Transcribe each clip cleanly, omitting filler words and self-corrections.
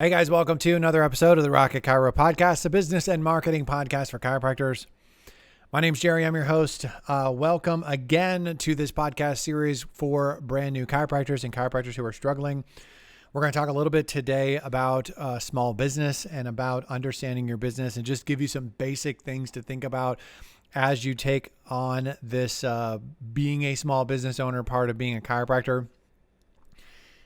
Hey guys, welcome to another episode of the Rocket Chiro Podcast, a business and marketing podcast for chiropractors. My name's Jerry. I'm your host. Welcome again to this podcast series for brand new chiropractors and chiropractors who are struggling. We're going to talk a little bit today about small business and about understanding your business and just give you some basic things to think about as you take on this being a small business owner part of being a chiropractor.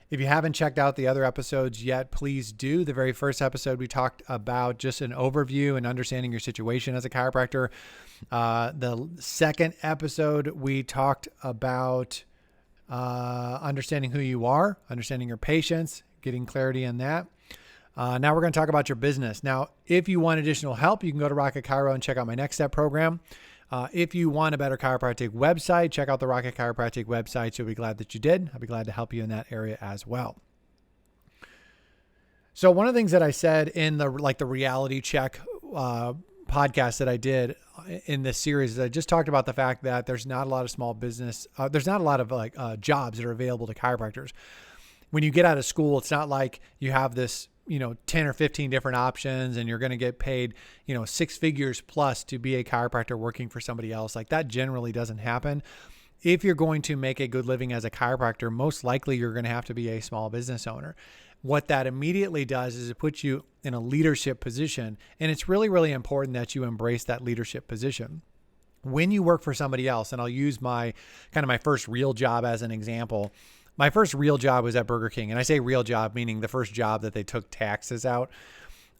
If you haven't checked out the other episodes yet, please do. The very first episode, we talked about just an overview and understanding your situation as a chiropractor. The second episode, we talked about understanding who you are, understanding your patients, getting clarity in that. Now we're going to talk about your business. Now, if you want additional help, you can go to Rocket Chiro and check out my Next Step program. If you want a better chiropractic website, check out the Rocket Chiropractic website. You'll be glad that you did. I'll be glad to help you in that area as well. So one of the things that I said in the reality check podcast that I did in this series is I just talked about the fact that there's not a lot of small business. There's not a lot of jobs that are available to chiropractors. When you get out of school, it's not like you have this 10 or 15 different options and you're going to get paid, 6 figures plus to be a chiropractor working for somebody else. Like that generally doesn't happen. If you're going to make a good living as a chiropractor, most likely you're going to have to be a small business owner. What that immediately does is it puts you in a leadership position. And it's really, really important that you embrace that leadership position. When you work for somebody else, and I'll use my first real job as an example. My first real job was at Burger King. And I say real job, meaning the first job that they took taxes out.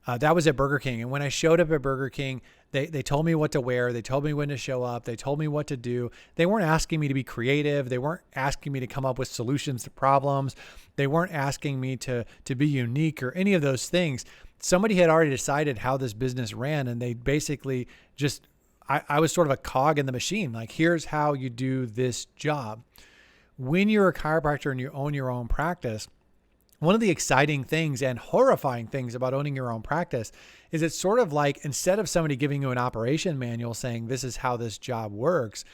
That was at Burger King. And when I showed up at Burger King, they told me what to wear. They told me when to show up. They told me what to do. They weren't asking me to be creative. They weren't asking me to come up with solutions to problems. They weren't asking me to be unique or any of those things. Somebody had already decided how this business ran. And they basically just, I was sort of a cog in the machine. Like, here's how you do this job. When you're a chiropractor and you own your own practice, one of the exciting things and horrifying things about owning your own practice is it's sort of like, instead of somebody giving you an operation manual saying, this is how this job works,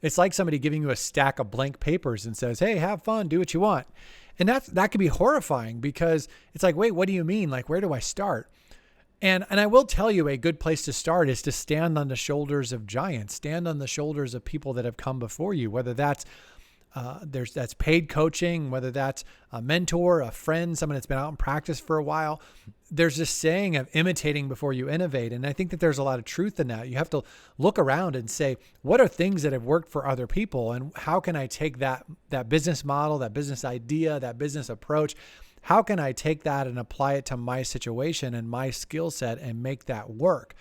it's like somebody giving you a stack of blank papers and says, hey, have fun, do what you want. And that can be horrifying because it's like, wait, what do you mean? Like, where do I start? And I will tell you, a good place to start is to stand on the shoulders of giants, stand on the shoulders of people that have come before you, whether that's that's paid coaching, whether that's a mentor, a friend, someone that's been out in practice for a while. There's this saying of imitating before you innovate. And I think that there's a lot of truth in that. You have to look around and say, what are things that have worked for other people? And how can I take that business model, that business idea, that business approach? How can I take that and apply it to my situation and my skill set and make that work?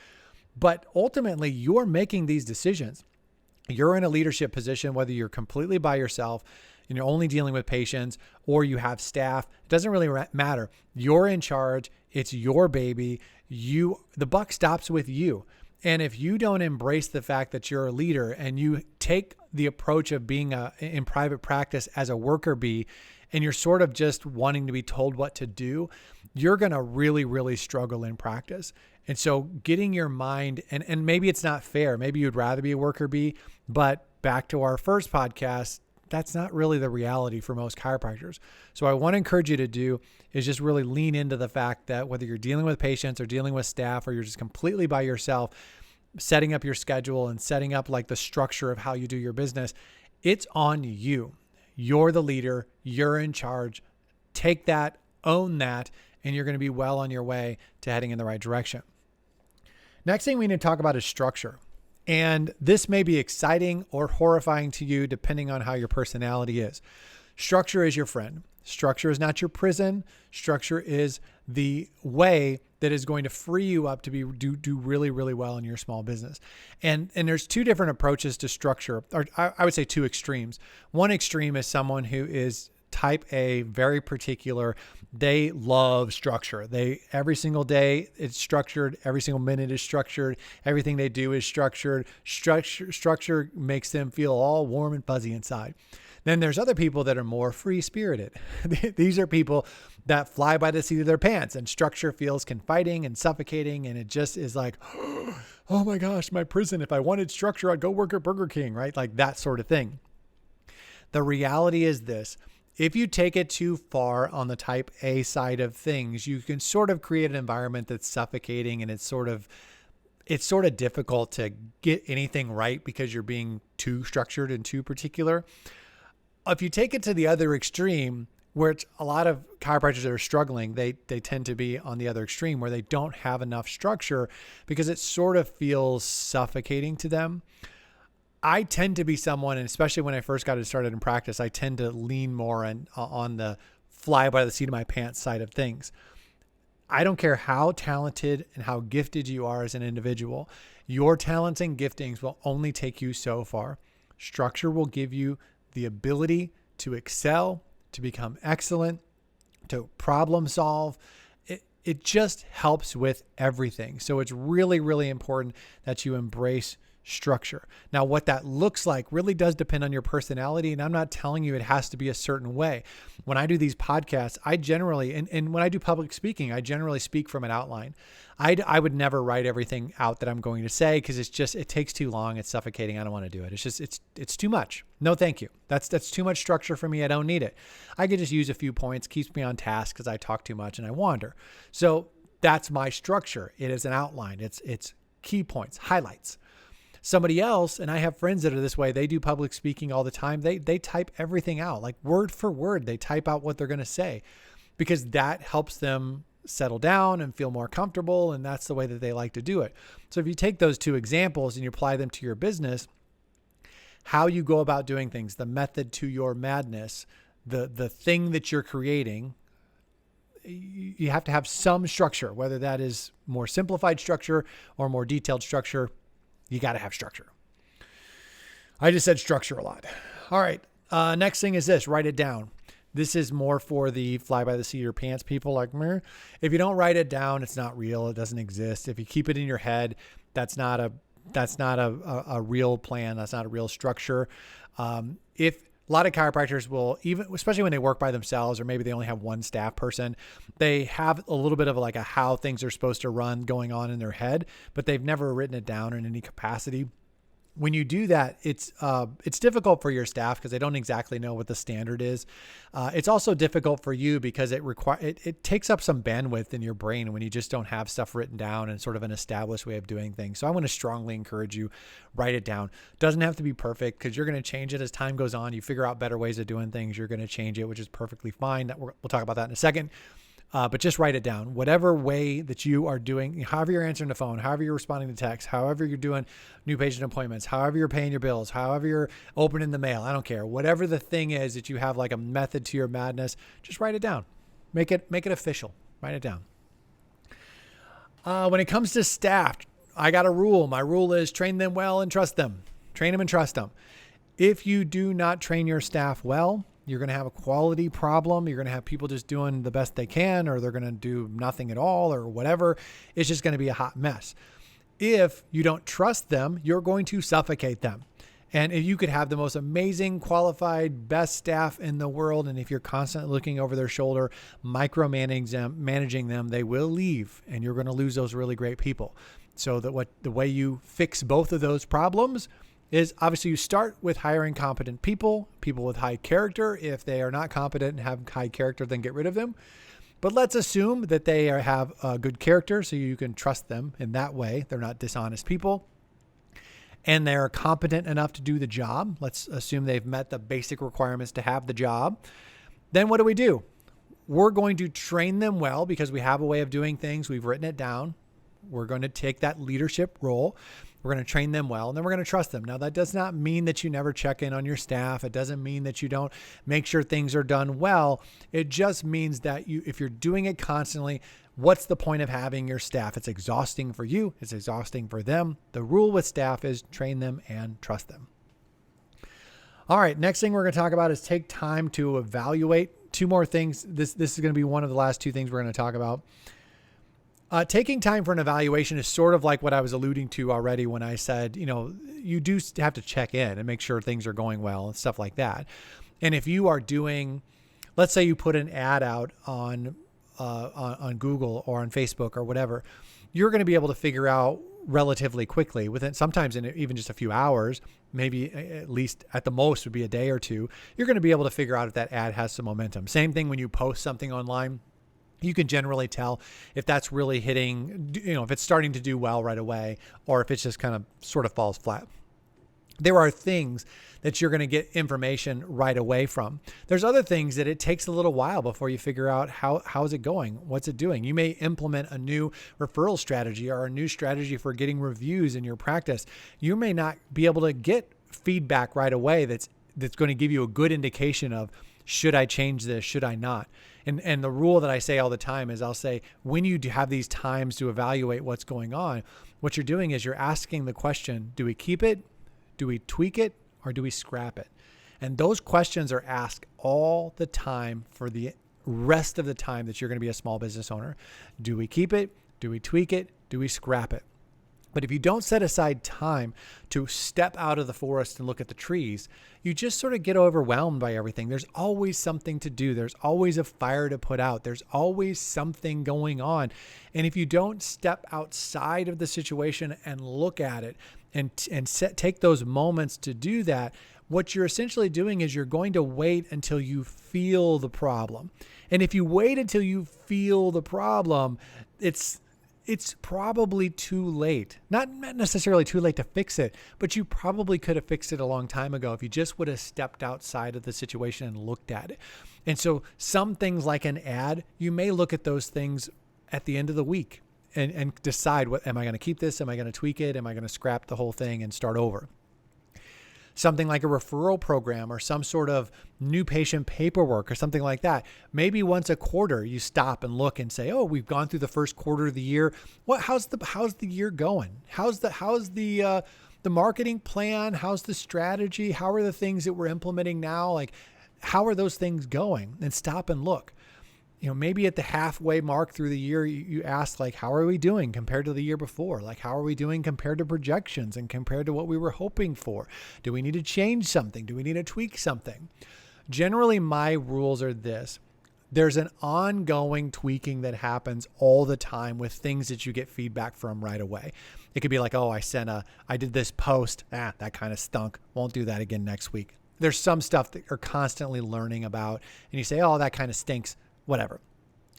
But ultimately, you're making these decisions. You're in a leadership position, whether you're completely by yourself and you're only dealing with patients or you have staff. It doesn't really matter. You're in charge. It's your baby. The buck stops with you. And if you don't embrace the fact that you're a leader and you take the approach of being in private practice as a worker bee, and you're sort of just wanting to be told what to do, you're going to really, really struggle in practice. And so getting your mind, and maybe it's not fair. Maybe you'd rather be a worker bee, but back to our first podcast, that's not really the reality for most chiropractors. So I want to encourage you to do is just really lean into the fact that whether you're dealing with patients or dealing with staff, or you're just completely by yourself, setting up your schedule and setting up like the structure of how you do your business, it's on you. You're the leader. You're in charge. Take that, own that, and you're going to be well on your way to heading in the right direction. Next thing we need to talk about is structure. And this may be exciting or horrifying to you depending on how your personality is. Structure is your friend. Structure is not your prison. Structure is the way that is going to free you up to do really, really well in your small business. And there's two different approaches to structure, or I would say two extremes. One extreme is someone who is type A, very particular. They love structure. Every single day it's structured. Every single minute is structured. Everything they do is structured. Structure makes them feel all warm and fuzzy inside. Then there's other people that are more free-spirited. These are people that fly by the seat of their pants, and structure feels confining and suffocating. And it just is like, oh my gosh, my prison. If I wanted structure, I'd go work at Burger King, right? Like that sort of thing. The reality is this. If you take it too far on the type A side of things, you can sort of create an environment that's suffocating, and it's sort of difficult to get anything right because you're being too structured and too particular. If you take it to the other extreme, where it's a lot of chiropractors that are struggling, they tend to be on the other extreme where they don't have enough structure because it sort of feels suffocating to them. I tend to be someone, and especially when I first got started in practice, I tend to lean more on the fly by the seat of my pants side of things. I don't care how talented and how gifted you are as an individual. Your talents and giftings will only take you so far. Structure will give you the ability to excel, to become excellent, to problem solve. It just helps with everything. So it's really, really important that you embrace structure. Now, what that looks like really does depend on your personality. And I'm not telling you it has to be a certain way. When I do these podcasts, I generally, and when I do public speaking, I generally speak from an outline. I would never write everything out that I'm going to say because it takes too long. It's suffocating. I don't want to do it. It's too much. No, thank you. That's too much structure for me. I don't need it. I could just use a few points, keeps me on task because I talk too much and I wander. So that's my structure. It is an outline. It's key points, highlights. Somebody else, and I have friends that are this way, they do public speaking all the time. They type everything out, like word for word. They type out what they're going to say because that helps them settle down and feel more comfortable. And that's the way that they like to do it. So if you take those two examples and you apply them to your business, how you go about doing things, the method to your madness, the thing that you're creating, you have to have some structure, whether that is more simplified structure or more detailed structure. You got to have structure. I just said structure a lot. All right. Next thing is this, write it down. This is more for the fly by the seat of your pants people like me. If you don't write it down, it's not real. It doesn't exist. If you keep it in your head, that's not a real plan. That's not a real structure. If a lot of chiropractors will, even, especially when they work by themselves, or maybe they only have one staff person, they have a little bit of like a how things are supposed to run going on in their head, but they've never written it down in any capacity. When you do that, it's difficult for your staff because they don't exactly know what the standard is. It's also difficult for you because it takes up some bandwidth in your brain when you just don't have stuff written down and sort of an established way of doing things. So I want to strongly encourage you, write it down. Doesn't have to be perfect because you're going to change it as time goes on. You figure out better ways of doing things. You're going to change it, which is perfectly fine. We'll talk about that in a second. But just write it down. Whatever way that you are doing, however you're answering the phone, however you're responding to text, however you're doing new patient appointments, however you're paying your bills, however you're opening the mail, I don't care. Whatever the thing is that you have like a method to your madness, just write it down. Make it official. Write it down. When it comes to staff, I got a rule. My rule is train them well and trust them. Train them and trust them. If you do not train your staff well, you're going to have a quality problem. You're going to have people just doing the best they can, or they're going to do nothing at all or whatever. It's just going to be a hot mess. If you don't trust them, you're going to suffocate them. And if you could have the most amazing, qualified, best staff in the world, and if you're constantly looking over their shoulder, managing them, they will leave, and you're going to lose those really great people. So the way you fix both of those problems is obviously you start with hiring competent people with high character. If they are not competent and have high character, then get rid of them. But let's assume that they have a good character, so you can trust them in that way. They're not dishonest people, and they're competent enough to do the job. Let's assume they've met the basic requirements to have the job. Then what do? We're going to train them well because we have a way of doing things. We've written it down. We're going to take that leadership role. We're going to train them well, and then we're going to trust them. Now, that does not mean that you never check in on your staff. It doesn't mean that you don't make sure things are done well. It just means that if you're doing it constantly, what's the point of having your staff? It's exhausting for you. It's exhausting for them. The rule with staff is train them and trust them. All right, next thing we're going to talk about is take time to evaluate. Two more things. This is going to be one of the last two things we're going to talk about. Taking time for an evaluation is sort of like what I was alluding to already when I said, you do have to check in and make sure things are going well and stuff like that. And if you are doing, let's say you put an ad out on Google or on Facebook or whatever, you're going to be able to figure out relatively quickly, within sometimes in even just a few hours, maybe at least at the most would be a day or two, you're going to be able to figure out if that ad has some momentum. Same thing when you post something online. You can generally tell if that's really hitting, if it's starting to do well right away, or if it's just kind of sort of falls flat. There are things that you're going to get information right away from. There's other things that it takes a little while before you figure out how's it going, what's it doing. You may implement a new referral strategy or a new strategy for getting reviews in your practice. You may not be able to get feedback right away that's going to give you a good indication of, should I change this? Should I not? And the rule that I say all the time is, I'll say, when you do have these times to evaluate what's going on, what you're doing is you're asking the question, do we keep it? Do we tweak it? Or do we scrap it? And those questions are asked all the time for the rest of the time that you're going to be a small business owner. Do we keep it? Do we tweak it? Do we scrap it? But if you don't set aside time to step out of the forest and look at the trees, you just sort of get overwhelmed by everything. There's always something to do. There's always a fire to put out. There's always something going on. And if you don't step outside of the situation and look at it and take those moments to do that, what you're essentially doing is you're going to wait until you feel the problem. And if you wait until you feel the problem, it's probably too late. Not necessarily too late to fix it, but you probably could have fixed it a long time ago if you just would have stepped outside of the situation and looked at it. And so some things like an ad, you may look at those things at the end of the week and decide, am I going to keep this? Am I going to tweak it? Am I going to scrap the whole thing and start over? Something like a referral program or some sort of new patient paperwork or something like that. Maybe once a quarter you stop and look and say, oh, we've gone through the first quarter of the year. How's the year going? How's the marketing plan? How's the strategy? How are the things that we're implementing now? Like, how are those things going? And stop and look. Maybe at the halfway mark through the year, you ask, like, how are we doing compared to the year before? Like, how are we doing compared to projections and compared to what we were hoping for? Do we need to change something? Do we need to tweak something? Generally, my rules are this. There's an ongoing tweaking that happens all the time with things that you get feedback from right away. It could be like, oh, I did this post. That kind of stunk. Won't do that again next week. There's some stuff that you're constantly learning about, and you say, oh, that kind of stinks. Whatever.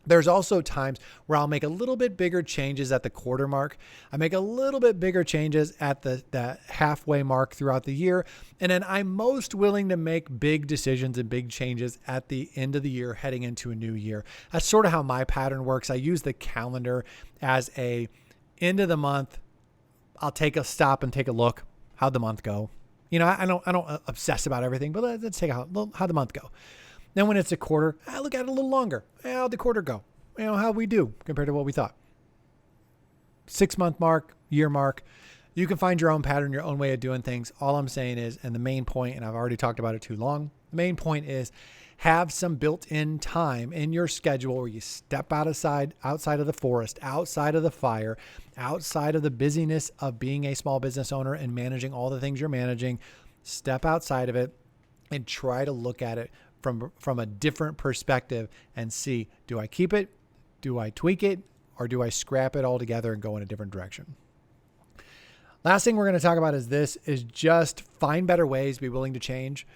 There's also times where I'll make a little bit bigger changes at the quarter mark. I make a little bit bigger changes at the halfway mark throughout the year. And then I'm most willing to make big decisions and big changes at the end of the year, heading into a new year. That's sort of how my pattern works. I use the calendar as a end of the month. I'll take a stop and take a look. How'd the month go? I don't obsess about everything, but let's take how'd the month go. Then when it's a quarter, I look at it a little longer. How'd the quarter go? How we do compared to what we thought. 6-month mark, year mark. You can find your own pattern, your own way of doing things. All I'm saying is, and the main point, and I've already talked about it too long, the main point is have some built-in time in your schedule where you step outside of the forest, outside of the fire, outside of the busyness of being a small business owner and managing all the things you're managing. Step outside of it and try to look at it from a different perspective and see, do I keep it? Do I tweak it? Or do I scrap it all together and go in a different direction? Last thing we're going to talk about is just find better ways, be willing to change.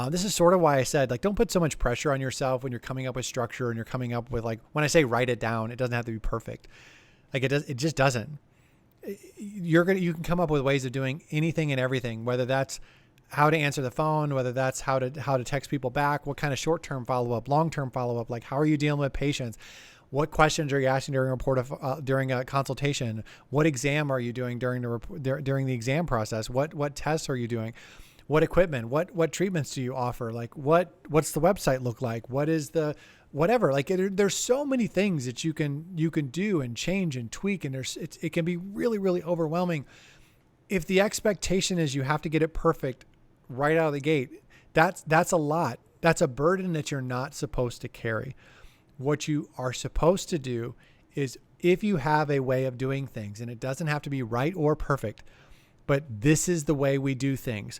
This is sort of why I said, don't put so much pressure on yourself when you're coming up with structure and you're coming up with, when I say write it down, it doesn't have to be perfect. It just doesn't. You can come up with ways of doing anything and everything, whether that's how to answer the phone, whether that's how to text people back, what kind of short-term follow-up, long-term follow-up, how are you dealing with patients? What questions are you asking during a consultation? What exam are you doing during the exam process? What tests are you doing? What equipment? What treatments do you offer? What's the website look like? What is the whatever? There's so many things that you can do and change and tweak, and it can be really, really overwhelming. If the expectation is you have to get it perfect right out of the gate, that's a lot. That's a burden that you're not supposed to carry. What you are supposed to do is, if you have a way of doing things, and it doesn't have to be right or perfect, but this is the way we do things,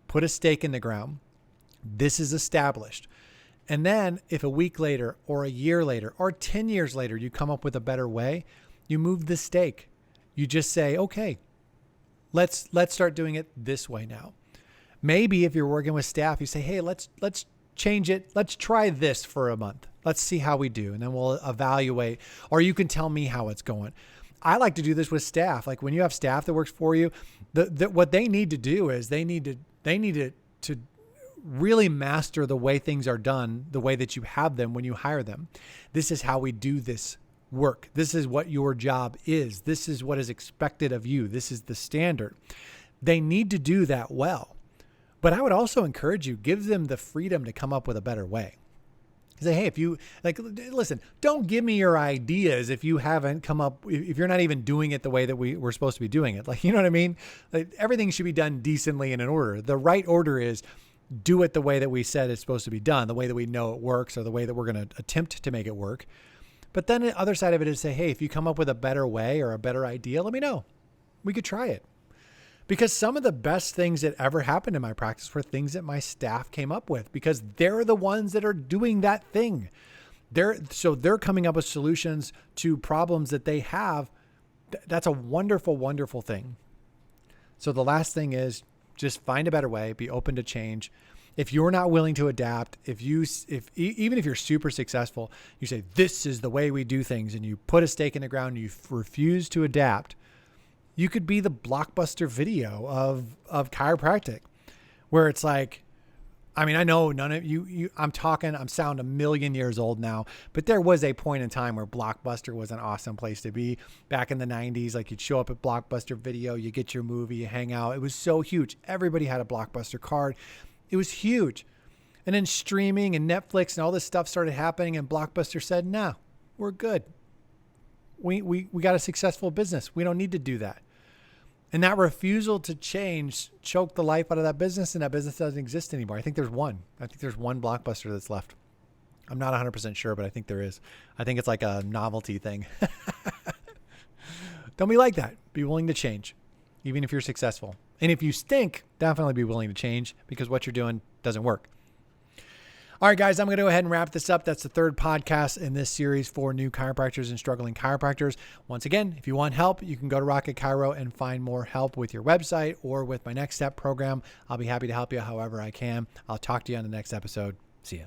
put a stake in the ground. This is established. And then if a week later or a year later or 10 years later, you come up with a better way, you move the stake. You just say, okay, let's start doing it this way now. Maybe if you're working with staff, you say, hey, let's change it. Let's try this for a month. Let's see how we do. And then we'll evaluate, or you can tell me how it's going. I like to do this with staff. Like when you have staff that works for you, what they need to do is they need to really master the way things are done, the way that you have them when you hire them. This is how we do this work. This is what your job is. This is what is expected of you. This is the standard. They need to do that well. But I would also encourage you, give them the freedom to come up with a better way. Say, hey, if you listen, don't give me your ideas if you haven't come up, if you're not even doing it the way that we're supposed to be doing it. Like, you know what I mean? Like, everything should be done decently and in order. The right order is do it the way that we said it's supposed to be done, the way that we know it works, or the way that we're going to attempt to make it work. But then the other side of it is say, hey, if you come up with a better way or a better idea, let me know. We could try it. Because some of the best things that ever happened in my practice were things that my staff came up with, because they're the ones that are doing that thing. They're coming up with solutions to problems that they have. That's a wonderful, wonderful thing. So the last thing is just find a better way, be open to change. If you're not willing to adapt, even if you're super successful, you say, this is the way we do things, and you put a stake in the ground and you refuse to adapt, you could be the Blockbuster Video of chiropractic, where it's like, I mean, I know none of you, I'm sound a million years old now, but there was a point in time where Blockbuster was an awesome place to be back in the 90s. Like, you'd show up at Blockbuster Video, you get your movie, you hang out. It was so huge. Everybody had a Blockbuster card. It was huge. And then streaming and Netflix and all this stuff started happening, and Blockbuster said, no, we're good. We got a successful business. We don't need to do that. And that refusal to change choked the life out of that business, and that business doesn't exist anymore. I think there's one Blockbuster that's left. I'm not 100% sure, but I think there is. I think it's like a novelty thing. Don't be like that. Be willing to change, even if you're successful. And if you stink, definitely be willing to change, because what you're doing doesn't work. All right, guys, I'm going to go ahead and wrap this up. That's the third podcast in this series for new chiropractors and struggling chiropractors. Once again, if you want help, you can go to Rocket Chiro and find more help with your website or with my Next Step program. I'll be happy to help you however I can. I'll talk to you on the next episode. See ya.